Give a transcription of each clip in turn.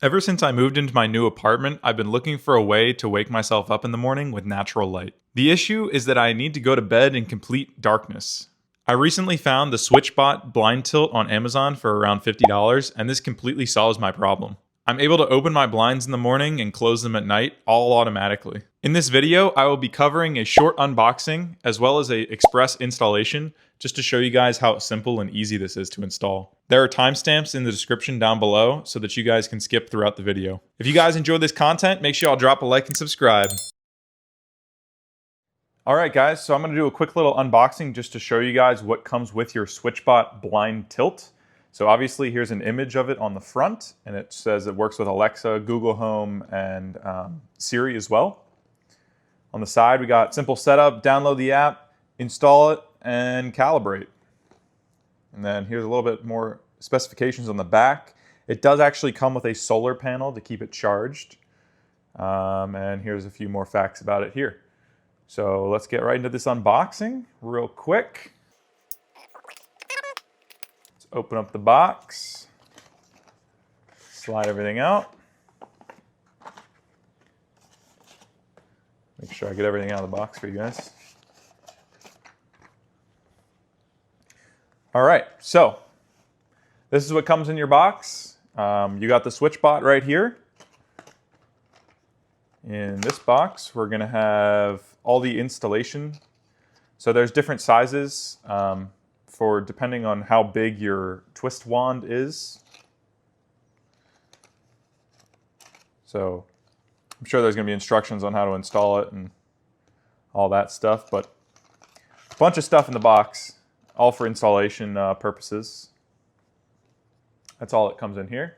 Ever since I moved into my new apartment, I've been looking for a way to wake myself up in the morning with natural light. The issue is that I need to go to bed in complete darkness. I recently found the SwitchBot Blind Tilt on Amazon for around $50, and this completely solves my problem. I'm able to open my blinds in the morning and close them at night, all automatically. In this video, I will be covering a short unboxing as well as an express installation, just to show you guys how simple and easy this is to install. There are timestamps in the description down below so that you guys can skip throughout the video. If you guys enjoyed this content, make sure y'all drop a like and subscribe. Alright guys, so I'm going to do a quick little unboxing just to show you guys what comes with your SwitchBot Blind Tilt. So obviously here's an image of it on the front, and it says it works with Alexa, Google Home, and Siri as well. On the side we got simple setup, download the app, install it, and calibrate. And then here's a little bit more specifications on the back. It does actually come with a solar panel to keep it charged. And here's a few more facts about it here. So let's get right into this unboxing real quick. Let's open up the box, slide everything out. Make sure I get everything out of the box for you guys. All right, so this is what comes in your box. You got the SwitchBot right here. In this box, we're gonna have all the installation. So there's different sizes for depending on how big your twist wand is. So I'm sure there's gonna be instructions on how to install it and all that stuff, but a bunch of stuff in the box, all for installation purposes. That's all that comes in here.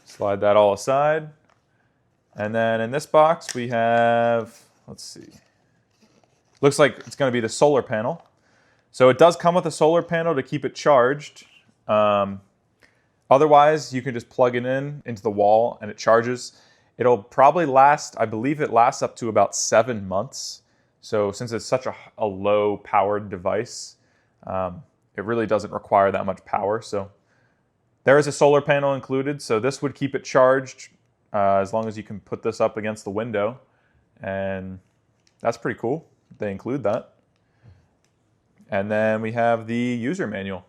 Slide that all aside. And then in this box we have, let's see, looks like it's going to be the solar panel. So it does come with a solar panel to keep it charged. Otherwise, you can just plug it into the wall and it charges. It'll probably last, I believe it lasts up to about 7 months. So since it's such a low powered device, it really doesn't require that much power. So there is a solar panel included. So this would keep it charged as long as you can put this up against the window. And that's pretty cool. They include that. And then we have the user manual.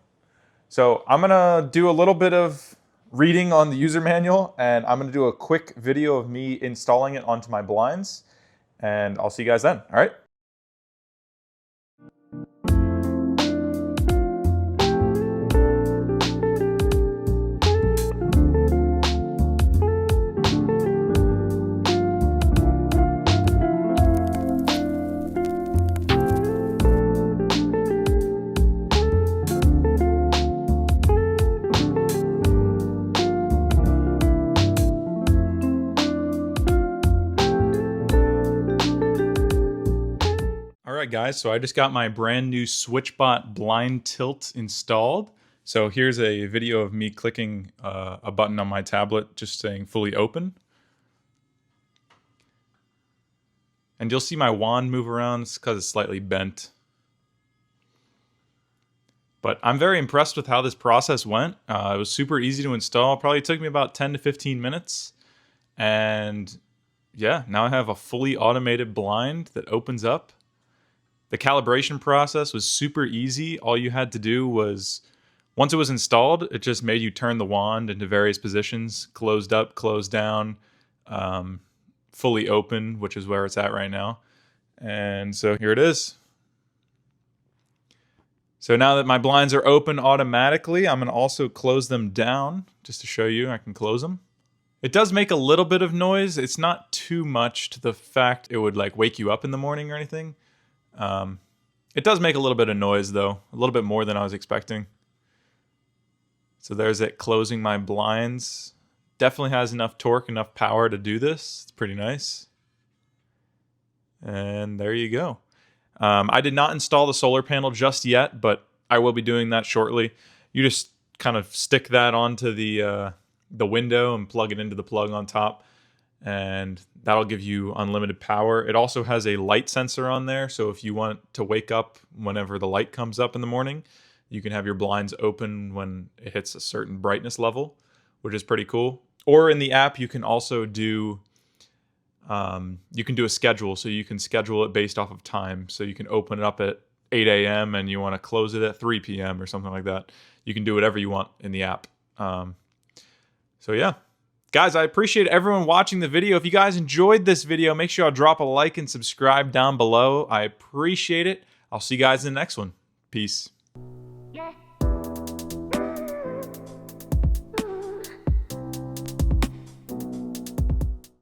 So I'm gonna do a little bit of reading on the user manual, and I'm gonna do a quick video of me installing it onto my blinds, and I'll see you guys then, all right? Alright guys, so I just got my brand new SwitchBot Blind Tilt installed. So here's a video of me clicking a button on my tablet just saying fully open. And you'll see my wand move around because it's slightly bent. But I'm very impressed with how this process went. It was super easy to install. Probably took me about 10 to 15 minutes. And yeah, now I have a fully automated blind that opens up. The calibration process was super easy. All you had to do was, once it was installed, it just made you turn the wand into various positions, closed up, closed down, fully open, which is where it's at right now. And so here it is. So now that my blinds are open automatically, I'm going to also close them down just to show you I can close them. It does make a little bit of noise. It's not too much to the fact it would like wake you up in the morning or anything. It does make a little bit of noise though, a little bit more than I was expecting. So there's it closing my blinds. Definitely has enough torque, enough power to do this. It's pretty nice. And there you go. I did not install the solar panel just yet, but I will be doing that shortly. You just kind of stick that onto the window and plug it into the plug on top. And that'll give you unlimited power. It also has a light sensor on there, so if you want to wake up whenever the light comes up in the morning, you can have your blinds open when it hits a certain brightness level, which is pretty cool. Or in the app, you can also do a schedule. So you can schedule it based off of time. So you can open it up at 8 a.m. and you want to close it at 3 p.m. or something like that. You can do whatever you want in the app. So yeah. Guys, I appreciate everyone watching the video. If you guys enjoyed this video, make sure y'all drop a like and subscribe down below. I appreciate it. I'll see you guys in the next one. Peace.